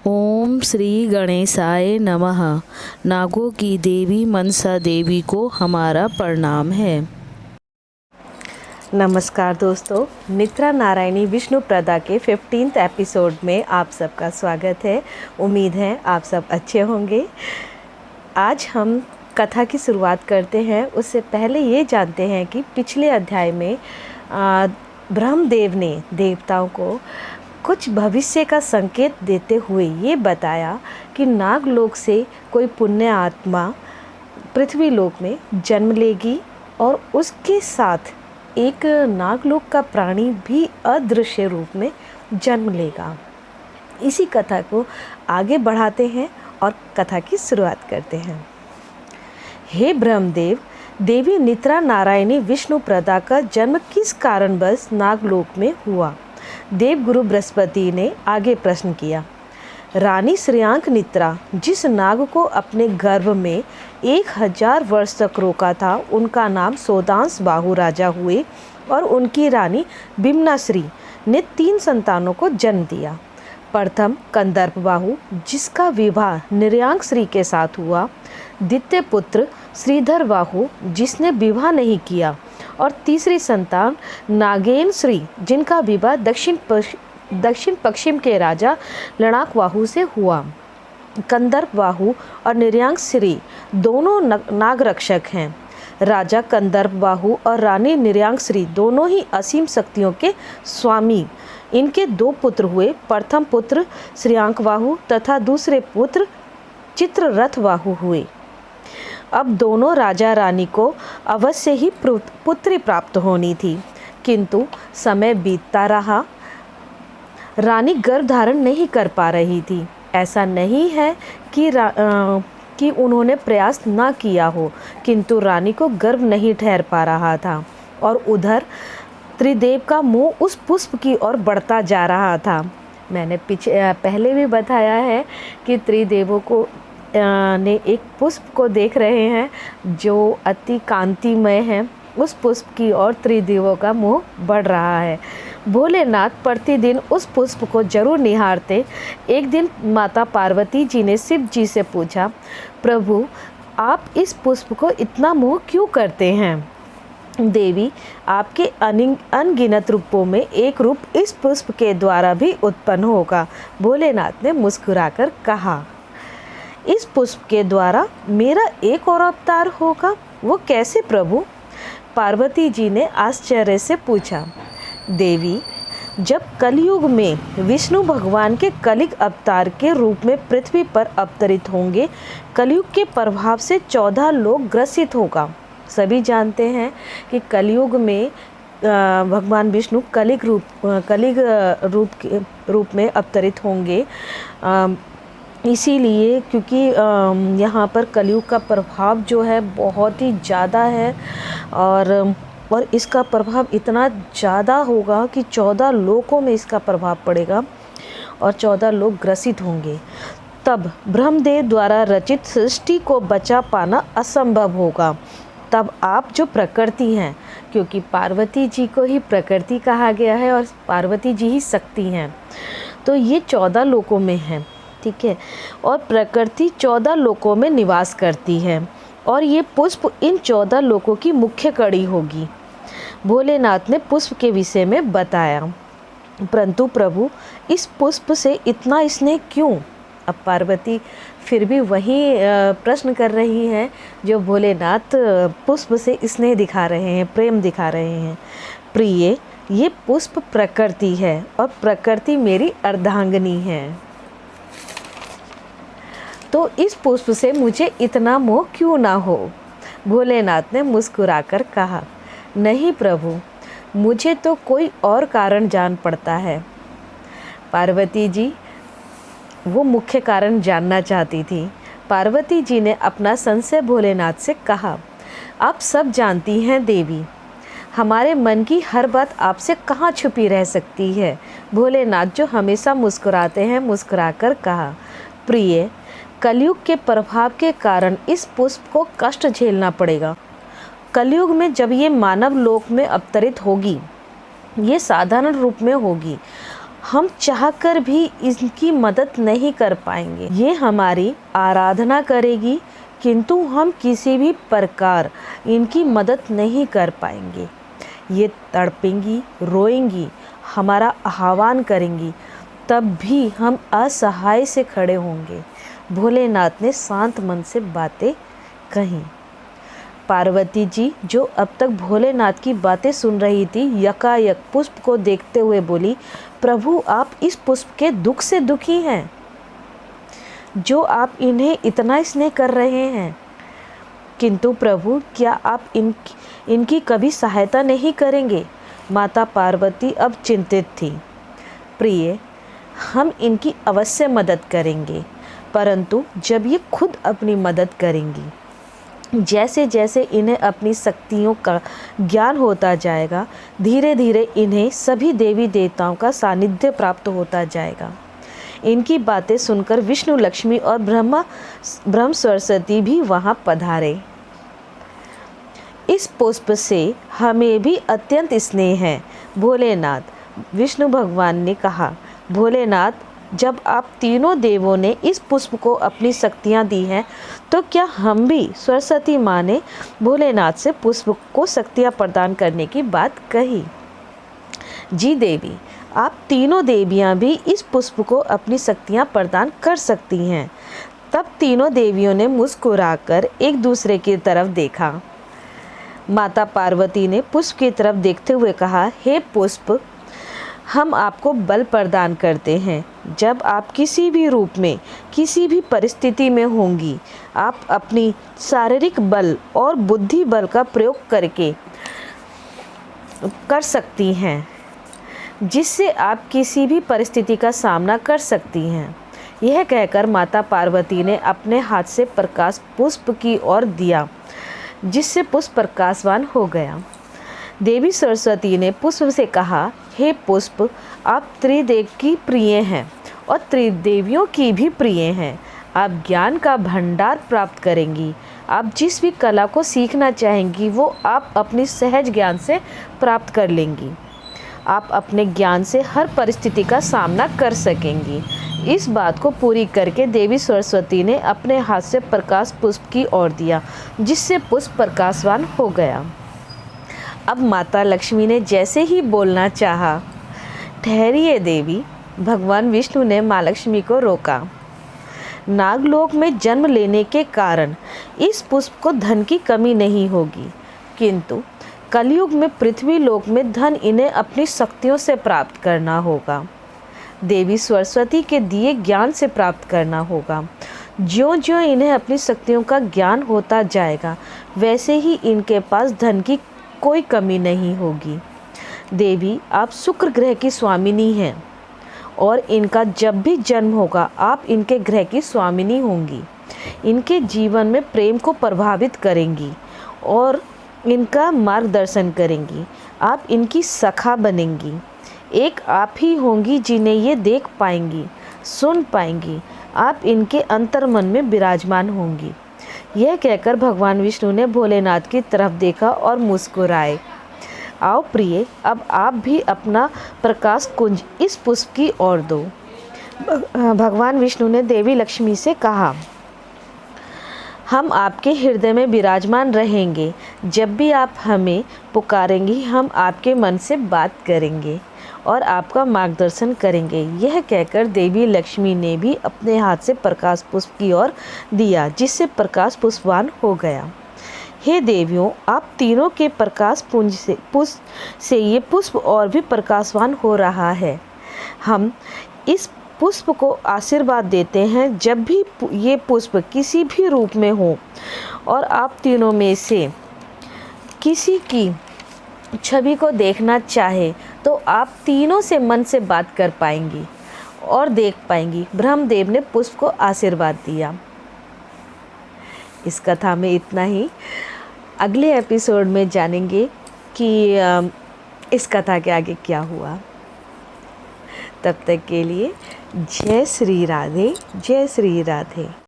ओम श्री गणेशाय नमः। नागों की देवी मनसा देवी को हमारा प्रणाम है। नमस्कार दोस्तों, नित्रा नारायणी विष्णु प्रदा के 15th एपिसोड में आप सबका स्वागत है। उम्मीद है आप सब अच्छे होंगे। आज हम कथा की शुरुआत करते हैं। उससे पहले ये जानते हैं कि पिछले अध्याय में ब्रह्मदेव ने देवताओं को कुछ भविष्य का संकेत देते हुए ये बताया कि नागलोक से कोई पुण्य आत्मा पृथ्वी लोक में जन्म लेगी और उसके साथ एक नागलोक का प्राणी भी अदृश्य रूप में जन्म लेगा। इसी कथा को आगे बढ़ाते हैं और कथा की शुरुआत करते हैं। हे ब्रह्मदेव, देवी नित्रा नारायणी विष्णु प्रदा का जन्म किस कारणवश नागलोक में हुआ? देवगुरु बृहस्पति ने आगे प्रश्न किया। रानी श्रेयांक नित्रा जिस नाग को अपने गर्भ में 1000 वर्ष तक रोका था, उनका नाम सोदांश बाहु राजा हुए और उनकी रानी बिमनाश्री ने 3 संतानों को जन्म दिया। प्रथम कंदर्प बाहु, जिसका विवाह निर्यांक श्री के साथ हुआ। द्वितीय पुत्र श्रीधर बाहु, जिसने विवाह नहीं किया। और तीसरी संतान नागेन श्री, जिनका विवाह दक्षिण पश्चिम के राजा लड़ाक बाहु से हुआ। कंदर्प बाहु और निर्यांक श्री दोनों नागरक्षक हैं। राजा कंदर्प बाहु और रानी निर्यांक श्री दोनों ही असीम शक्तियों के स्वामी। इनके 2 पुत्र हुए। प्रथम पुत्र श्रेयांक बाहु तथा दूसरे पुत्र चित्ररथ बाहु हुए। अब दोनों राजा रानी को अवश्य ही पुत्री प्राप्त होनी थी, किंतु समय बीतता रहा। रानी गर्भ धारण नहीं कर पा रही थी। ऐसा नहीं है कि उन्होंने प्रयास ना किया हो, किंतु रानी को गर्भ नहीं ठहर पा रहा था। और उधर त्रिदेव का मोह उस पुष्प की ओर बढ़ता जा रहा था। मैंने पहले भी बताया है कि त्रिदेवों को ने एक पुष्प को देख रहे हैं जो अति कांतिमय है। उस पुष्प की ओर त्रिदेवों का मोह बढ़ रहा है। भोलेनाथ प्रतिदिन उस पुष्प को जरूर निहारते। एक दिन माता पार्वती जी ने शिव जी से पूछा, प्रभु आप इस पुष्प को इतना मोह क्यों करते हैं? देवी, आपके अनगिनत रूपों में एक रूप इस पुष्प के द्वारा भी उत्पन्न होगा। भोलेनाथ ने मुस्कुराकर कहा, इस पुष्प के द्वारा मेरा एक और अवतार होगा, वो कैसे प्रभु? पार्वती जी ने आश्चर्य से पूछा। देवी, जब कलयुग में विष्णु भगवान के कलिग अवतार के रूप में पृथ्वी पर अवतरित होंगे, कलयुग के प्रभाव से 14 लोग ग्रसित होगा। सभी जानते हैं कि कलयुग में भगवान विष्णु कलिग रूप में अवतरित होंगे। इसीलिए क्योंकि यहाँ पर कलयुग का प्रभाव जो है बहुत ही ज़्यादा है और इसका प्रभाव इतना ज़्यादा होगा कि 14 लोकों में इसका प्रभाव पड़ेगा और 14 लोग ग्रसित होंगे। तब ब्रह्मदेव द्वारा रचित सृष्टि को बचा पाना असंभव होगा। तब आप जो प्रकृति हैं, क्योंकि पार्वती जी को ही प्रकृति कहा गया है और पार्वती जी ही शक्ति हैं, तो ये 14 लोकों में हैं, ठीक है। और प्रकृति 14 लोकों में निवास करती है और ये पुष्प इन 14 लोकों की मुख्य कड़ी होगी। भोलेनाथ ने पुष्प के विषय में बताया। परंतु प्रभु, इस पुष्प से इतना स्नेह क्यों? अब पार्वती फिर भी वही प्रश्न कर रही हैं जो भोलेनाथ पुष्प से स्नेह दिखा रहे हैं, प्रेम दिखा रहे हैं। प्रिय, ये पुष्प प्रकृति है और प्रकृति मेरी अर्धांगिनी है, तो इस पुष्प से मुझे इतना मोह क्यों ना हो? भोलेनाथ ने मुस्कुराकर कहा, नहीं प्रभु, मुझे तो कोई और कारण जान पड़ता है। पार्वती जी वो मुख्य कारण जानना चाहती थी। पार्वती जी ने अपना संशय भोलेनाथ से कहा, आप सब जानती हैं देवी, हमारे मन की हर बात आपसे कहाँ छुपी रह सकती है? भोलेनाथ जो हमेशा मुस्कुराते हैं, मुस्कुराकर कहा, प्रिय, कलयुग के प्रभाव के कारण इस पुष्प को कष्ट झेलना पड़ेगा। कलयुग में जब ये मानव लोक में अवतरित होगी, ये साधारण रूप में होगी। हम चाहकर भी इनकी मदद नहीं कर पाएंगे। ये हमारी आराधना करेगी, किंतु हम किसी भी प्रकार इनकी मदद नहीं कर पाएंगे। ये तड़पेंगी, रोएंगी, हमारा आह्वान करेंगी, तब भी हम असहाय से खड़े होंगे। भोलेनाथ ने शांत मन से बातें कहीं। पार्वती जी, जो अब तक भोलेनाथ की बातें सुन रही थी, यकायक पुष्प को देखते हुए बोली, प्रभु, आप इस पुष्प के दुख से दुखी हैं, जो आप इन्हें इतना स्नेह कर रहे हैं। किंतु प्रभु, क्या आप इनकी कभी सहायता नहीं करेंगे? माता पार्वती अब चिंतित थी। प्रिय, हम इनकी अवश्य मदद करेंगे, परंतु जब ये खुद अपनी मदद करेंगी। जैसे जैसे इन्हें अपनी शक्तियों का ज्ञान होता जाएगा, धीरे धीरे इन्हें सभी देवी देवताओं का सानिध्य प्राप्त होता जाएगा। इनकी बातें सुनकर विष्णु, लक्ष्मी और ब्रह्म सरस्वती भी वहाँ पधारे। इस पुष्प से हमें भी अत्यंत स्नेह है भोलेनाथ, विष्णु भगवान ने कहा। भोलेनाथ, जब आप तीनों देवों ने इस पुष्प को अपनी शक्तियाँ दी हैं, तो क्या हम भी? सरस्वती माँ ने भोलेनाथ से पुष्प को शक्तियाँ प्रदान करने की बात कही। जी देवी, आप तीनों देवियाँ भी इस पुष्प को अपनी शक्तियाँ प्रदान कर सकती हैं। तब तीनों देवियों ने मुस्कुराकर एक दूसरे की तरफ देखा। माता पार्वती ने पुष्प की तरफ देखते हुए कहा, हे पुष्प, हम आपको बल प्रदान करते हैं। जब आप किसी भी रूप में, किसी भी परिस्थिति में होंगी, आप अपनी शारीरिक बल और बुद्धि बल का प्रयोग करके कर सकती हैं, जिससे आप किसी भी परिस्थिति का सामना कर सकती हैं। यह कहकर माता पार्वती ने अपने हाथ से प्रकाश पुष्प की ओर दिया, जिससे पुष्प प्रकाशवान हो गया। देवी सरस्वती ने पुष्प से कहा, हे पुष्प, आप त्रिदेव की प्रिय हैं और त्रिदेवियों की भी प्रिय हैं। आप ज्ञान का भंडार प्राप्त करेंगी। आप जिस भी कला को सीखना चाहेंगी, वो आप अपनी सहज ज्ञान से प्राप्त कर लेंगी। आप अपने ज्ञान से हर परिस्थिति का सामना कर सकेंगी। इस बात को पूरी करके देवी सरस्वती ने अपने हाथ से प्रकाश पुष्प की ओर दिया, जिससे पुष्प प्रकाशवान हो गया। अब माता लक्ष्मी ने जैसे ही बोलना चाहा, ठहरिए देवी, भगवान विष्णु ने माँ लक्ष्मी को रोका। नागलोक में जन्म लेने के कारण इस पुष्प को धन की कमी नहीं होगी, किंतु कलयुग में पृथ्वी लोक में धन इन्हें अपनी शक्तियों से प्राप्त करना होगा। देवी सरस्वती के दिए ज्ञान से प्राप्त करना होगा। ज्यों ज्यों इन्हें अपनी शक्तियों का ज्ञान होता जाएगा, वैसे ही इनके पास धन की कोई कमी नहीं होगी। देवी, आप शुक्र ग्रह की स्वामिनी हैं और इनका जब भी जन्म होगा, आप इनके ग्रह की स्वामिनी होंगी। इनके जीवन में प्रेम को प्रभावित करेंगी और इनका मार्गदर्शन करेंगी। आप इनकी सखा बनेंगी। एक आप ही होंगी जिन्हें ये देख पाएंगी, सुन पाएंगी। आप इनके अंतर्मन में विराजमान होंगी। यह कहकर भगवान विष्णु ने भोलेनाथ की तरफ देखा और मुस्कुराए। आओ प्रिय, अब आप भी अपना प्रकाश कुंज इस पुष्प की ओर दो। भगवान विष्णु ने देवी लक्ष्मी से कहा, हम आपके हृदय में विराजमान रहेंगे। जब भी आप हमें पुकारेंगी, हम आपके मन से बात करेंगे और आपका मार्गदर्शन करेंगे। यह कहकर देवी लक्ष्मी ने भी अपने हाथ से प्रकाश पुष्प की ओर दिया, जिससे प्रकाश पुष्पवान हो गया। हे देवियों, आप तीनों के प्रकाश पुंज से ये पुष्प और भी प्रकाशवान हो रहा है। हम इस पुष्प को आशीर्वाद देते हैं, जब भी ये पुष्प किसी भी रूप में हो और आप तीनों में से किसी की छवि को देखना चाहे, तो आप तीनों से मन से बात कर पाएंगी और देख पाएंगी। ब्रह्मदेव ने पुष्प को आशीर्वाद दिया। इस कथा में इतना ही। अगले एपिसोड में जानेंगे कि इस कथा के आगे क्या हुआ। तब तक के लिए जय श्री राधे, जय श्री राधे।